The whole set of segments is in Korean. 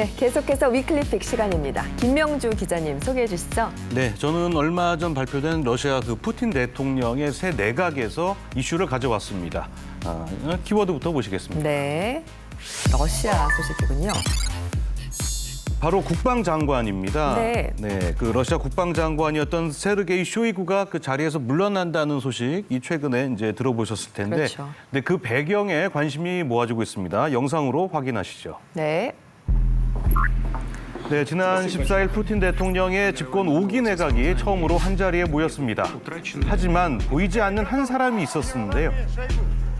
네, 계속해서 위클리픽 시간입니다. 김명주 기자님 소개해 주시죠. 네, 저는 얼마 전 발표된 러시아 푸틴 대통령의 새 내각에서 이슈를 가져왔습니다. 키워드부터 보시겠습니다. 네, 러시아 소식이군요. 바로 국방장관입니다. 네. 그 러시아 국방장관이었던 세르게이 쇼이구가 그 자리에서 물러난다는 소식이 최근에 이제 들어보셨을 텐데, 그렇죠. 근데 그 배경에 관심이 모아지고 있습니다. 영상으로 확인하시죠. 네. 네, 지난 14일 푸틴 대통령의 집권 5기 내각이 처음으로 한자리에 모였습니다. 하지만 보이지 않는 한 사람이 있었는데요.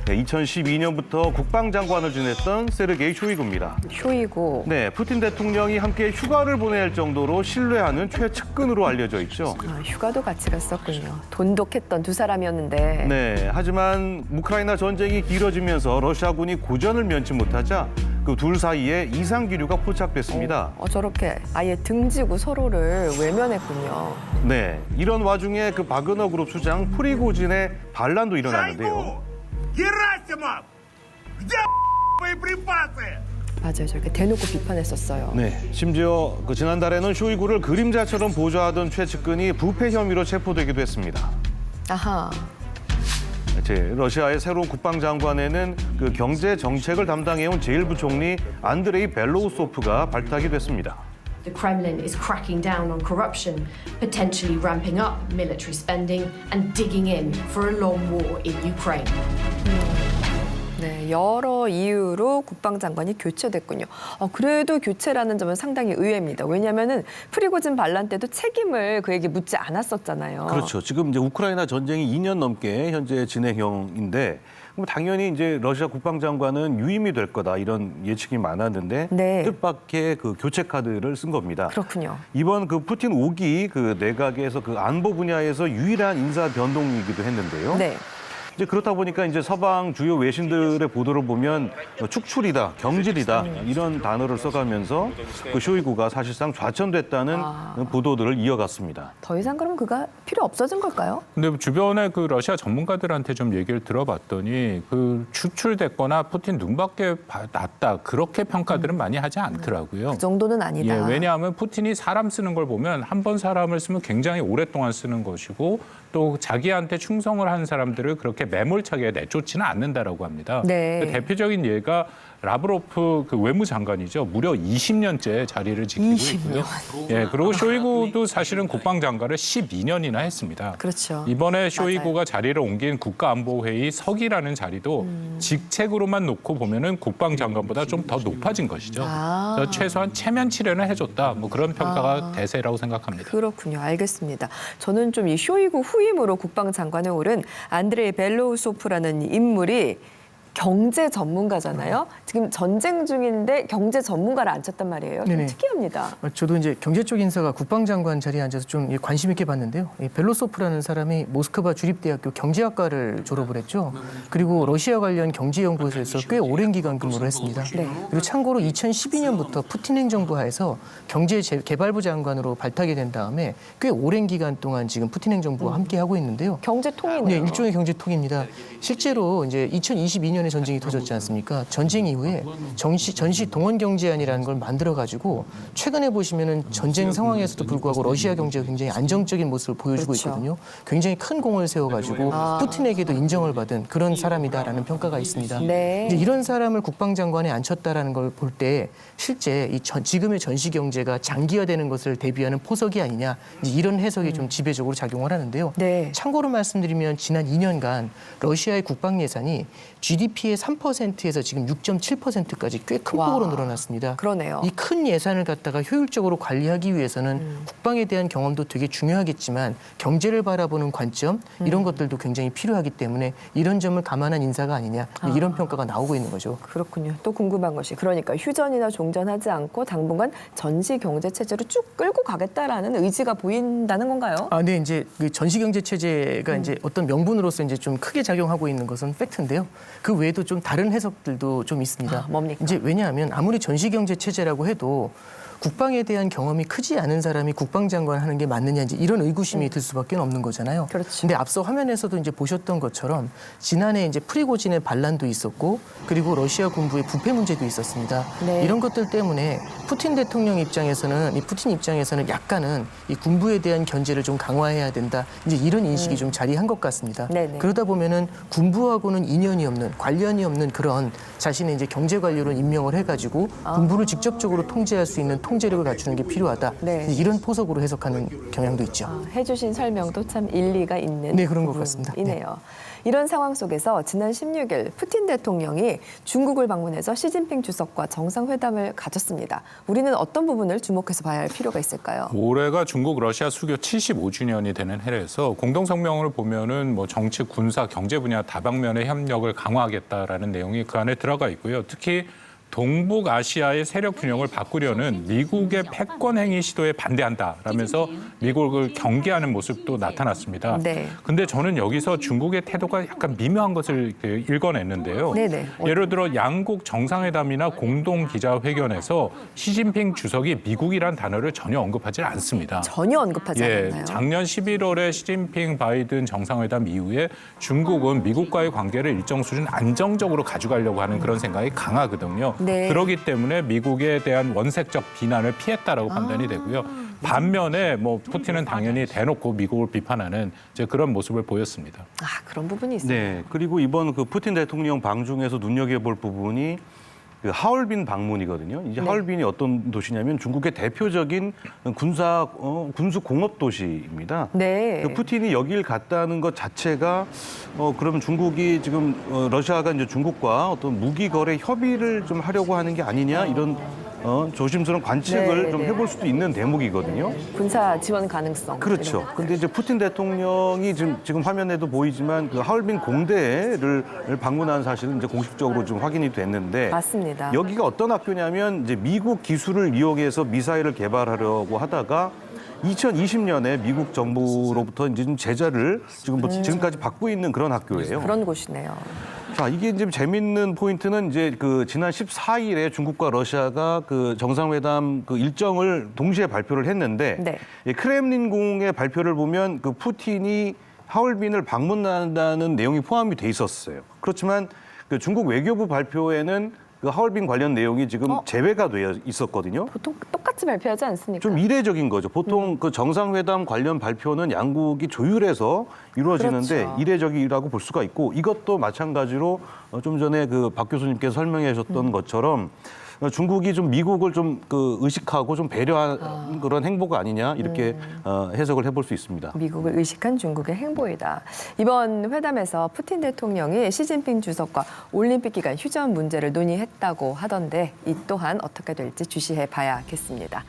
네, 2012년부터 국방장관을 지냈던 세르게이 쇼이구입니다. 쇼이구. 네, 푸틴 대통령이 함께 휴가를 보낼 정도로 신뢰하는 최측근으로 알려져 있죠. 휴가도 같이 갔었군요. 돈독했던 두 사람이었는데. 네, 하지만 우크라이나 전쟁이 길어지면서 러시아군이 고전을 면치 못하자 그 둘 사이에 이상 기류가 포착됐습니다. 저렇게 아예 등지고 서로를 외면했군요. 네, 이런 와중에 그 바그너 그룹 수장 프리고진의 반란도 일어났는데요. Герасимов! Где боеприпасы? 맞아요, 저렇게 대놓고 비판했었어요. 네, 심지어 그 지난달에는 쇼이구를 그림자처럼 보좌하던 최측근이 부패 혐의로 체포되기도 했습니다. 아하. 러시아의 새로운 국방장관에는 그 경제 정책을 담당해온 제1부총리 안드레이 벨로우소프가 발탁이 됐습니다. The Kremlin is cracking down on corruption, potentially ramping up military spending and digging in for a long war in Ukraine. 네, 여러 이유로 국방장관이 교체됐군요. 그래도 교체라는 점은 상당히 의외입니다. 왜냐하면은 프리고진 반란 때도 책임을 그에게 묻지 않았었잖아요. 그렇죠. 지금 이제 우크라이나 전쟁이 2년 넘게 현재 진행형인데 당연히 이제 러시아 국방장관은 유임이 될 거다 이런 예측이 많았는데 네. 뜻밖의 그 교체 카드를 쓴 겁니다. 그렇군요. 이번 그 푸틴 5기 그 내각에서 그 안보 분야에서 유일한 인사 변동이기도 했는데요. 네. 이제 그렇다 보니까 이제 서방 주요 외신들의 보도를 보면 축출이다, 경질이다 이런 단어를 써가면서 그 쇼이구가 사실상 좌천됐다는 보도들을 이어갔습니다. 더 이상 그럼 그가 필요 없어진 걸까요? 근데 주변에 그 러시아 전문가들한테 좀 얘기를 들어봤더니 그 추출됐거나 푸틴 눈밖에 났다 그렇게 평가들은 많이 하지 않더라고요. 그 정도는 아니다. 예, 왜냐하면 푸틴이 사람 쓰는 걸 보면 한 번 사람을 쓰면 굉장히 오랫동안 쓰는 것이고 또 자기한테 충성을 하는 사람들을 그렇게 매몰차게 내쫓지는 않는다라고 합니다. 네. 그 대표적인 예가 라브로프 그 외무장관이죠. 무려 20년째 자리를 지키고 20년. 있고요. 예, 그리고 쇼이구도 사실은 국방장관을 12년이나 했습니다. 그렇죠. 이번에 쇼이구가 자리를 옮긴 국가안보회의 서기라는 자리도 직책으로만 놓고 보면은 국방장관보다 좀 더 높아진 것이죠. 그래서 최소한 체면 치레는 해줬다. 뭐 그런 평가가 대세라고 생각합니다. 그렇군요. 알겠습니다. 저는 좀 이 쇼이구 후임으로 국방장관에 오른 안드레이 벨로우소프라는 인물이 경제 전문가잖아요. 지금 전쟁 중인데 경제 전문가를 앉혔단 말이에요. 좀 네네. 특이합니다. 저도 이제 경제 쪽 인사가 국방장관 자리에 앉아서 좀 관심 있게 봤는데요. 이 벨로소프라는 사람이 모스크바 주립대학교 경제학과를 졸업을 했죠. 그리고 러시아 관련 경제연구소에서 꽤 오랜 기간 근무를 했습니다. 네. 그리고 참고로 2012년부터 푸틴 행정부 하에서 경제개발부 장관으로 발탁이 된 다음에 꽤 오랜 기간 동안 지금 푸틴 행정부와 함께 하고 있는데요. 경제통이네요. 네, 일종의 경제통입니다. 실제로 이제 2022년에 전쟁이 터졌지 않습니까? 전쟁 이후에 전시 동원 경제안이라는 걸 만들어 가지고 최근에 보시면은 전쟁 상황에서도 불구하고 러시아 경제가 굉장히 안정적인 모습을 보여주고 그렇죠. 있거든요. 굉장히 큰 공을 세워 가지고 푸틴에게도 인정을 받은 그런 사람이다라는 평가가 있습니다. 네. 이제 이런 사람을 국방장관에 앉혔다라는 걸 볼 때 실제 지금의 전시 경제가 장기화되는 것을 대비하는 포석이 아니냐 이제 이런 해석이 좀 지배적으로 작용을 하는데요. 네. 참고로 말씀드리면 지난 2년간 러시아의 국방 예산이 GDP의 3%에서 지금 6.7%까지 꽤 큰 와. 폭으로 늘어났습니다. 그러네요. 이 큰 예산을 갖다가 효율적으로 관리하기 위해서는 국방에 대한 경험도 되게 중요하겠지만 경제를 바라보는 관점 이런 것들도 굉장히 필요하기 때문에 이런 점을 감안한 인사가 아니냐 이런 평가가 나오고 있는 거죠. 그렇군요. 또 궁금한 것이 그러니까 휴전이나 종전하지 않고 당분간 전시 경제 체제로 쭉 끌고 가겠다라는 의지가 보인다는 건가요? 네, 이제 그 전시 경제 체제가 이제 어떤 명분으로서 이제 좀 크게 작용하고 있는 것은 팩트인데요. 그 외에도 좀 다른 해석들도 좀 있습니다. 뭡니까? 이제 왜냐하면 아무리 전시 경제 체제라고 해도 국방에 대한 경험이 크지 않은 사람이 국방장관 하는 게 맞느냐 이제 이런 의구심이 들 수밖에 없는 거잖아요. 그렇죠. 근데 앞서 화면에서도 이제 보셨던 것처럼 지난해 이제 프리고진의 반란도 있었고 그리고 러시아 군부의 부패 문제도 있었습니다. 네. 이런 것들 때문에 푸틴 대통령 입장에서는 푸틴 입장에서는 약간은 이 군부에 대한 견제를 좀 강화해야 된다. 이제 이런 인식이 좀 자리한 것 같습니다. 네네. 그러다 보면은 군부하고는 인연이 없는 관련이 없는 그런 자신의 이제 경제 관료로 임명을 해가지고 군부를 직접적으로 통제할 수 있는 통제력을 갖추는 게 필요하다. 네. 이런 포석으로 해석하는 경향도 있죠. 해주신 설명도 참 일리가 있는 네, 그런 것 같습니다. 부분이네요. 이런 상황 속에서 지난 16일 푸틴 대통령이 중국을 방문해서 시진핑 주석과 정상회담을 가졌습니다. 우리는 어떤 부분을 주목해서 봐야 할 필요가 있을까요? 올해가 중국 러시아 수교 75주년이 되는 해라서 공동 성명을 보면은 뭐 정치, 군사, 경제 분야 다방면의 협력을 강화하겠다라는 내용이 그 안에 들어가 있고요. 특히 동북아시아의 세력 균형을 바꾸려는 미국의 패권 행위 시도에 반대한다라면서 미국을 경계하는 모습도 나타났습니다. 네. 근데 저는 여기서 중국의 태도가 약간 미묘한 것을 읽어냈는데요. 네네. 예를 들어 양국 정상회담이나 공동 기자회견에서 시진핑 주석이 미국이란 단어를 전혀 언급하지 않습니다. 전혀 언급하지 않았나요? 작년 11월에 시진핑 바이든 정상회담 이후에 중국은 미국과의 관계를 일정 수준 안정적으로 가져가려고 하는 그런 생각이 강하거든요. 네. 그렇기 때문에 미국에 대한 원색적 비난을 피했다라고 판단이 되고요. 반면에 뭐 푸틴은 당연히 대놓고 미국을 비판하는 이제 그런 모습을 보였습니다. 그런 부분이 있어요. 네, 그리고 이번 그 푸틴 대통령 방중에서 눈여겨볼 부분이 그 하얼빈 방문이거든요. 이제 네. 하얼빈이 어떤 도시냐면 중국의 대표적인 군수 공업 도시입니다. 네. 그 푸틴이 여길 갔다는 것 자체가 그러면 중국이 지금 러시아가 이제 중국과 어떤 무기 거래 협의를 좀 하려고 하는 게 아니냐 이런 조심스러운 관측을 네, 좀 네. 해볼 수도 있는 대목이거든요. 군사 지원 가능성. 그렇죠. 이런 근데 이제 푸틴 대통령이 지금 화면에도 보이지만 그 하얼빈 공대를 방문한 사실은 이제 공식적으로 좀 확인이 됐는데 맞습니다. 여기가 어떤 학교냐면 이제 미국 기술을 이용해서 미사일을 개발하려고 하다가 2020년에 미국 정부로부터 이제 좀 제자를 지금까지 받고 있는 그런 학교예요. 그런 곳이네요. 자, 이게 이제 재밌는 포인트는 이제 그 지난 14일에 중국과 러시아가 그 정상회담 그 일정을 동시에 발표를 했는데 네. 이 크렘린궁의 발표를 보면 그 푸틴이 하얼빈을 방문한다는 내용이 포함이 돼 있었어요. 그렇지만 그 중국 외교부 발표에는 그 하얼빈 관련 내용이 지금 제외가 되어 있었거든요. 보통 똑같이 발표하지 않습니까? 좀 이례적인 거죠. 보통 그 정상회담 관련 발표는 양국이 조율해서 이루어지는데 그렇죠. 이례적이라고 볼 수가 있고 이것도 마찬가지로 좀 전에 그 박 교수님께서 설명해 주셨던 것처럼 중국이 좀 미국을 좀 그 의식하고 좀 배려한 그런 행보가 아니냐 이렇게 해석을 해볼 수 있습니다. 미국을 의식한 중국의 행보이다. 이번 회담에서 푸틴 대통령이 시진핑 주석과 올림픽 기간 휴전 문제를 논의했다고 하던데 이 또한 어떻게 될지 주시해 봐야겠습니다.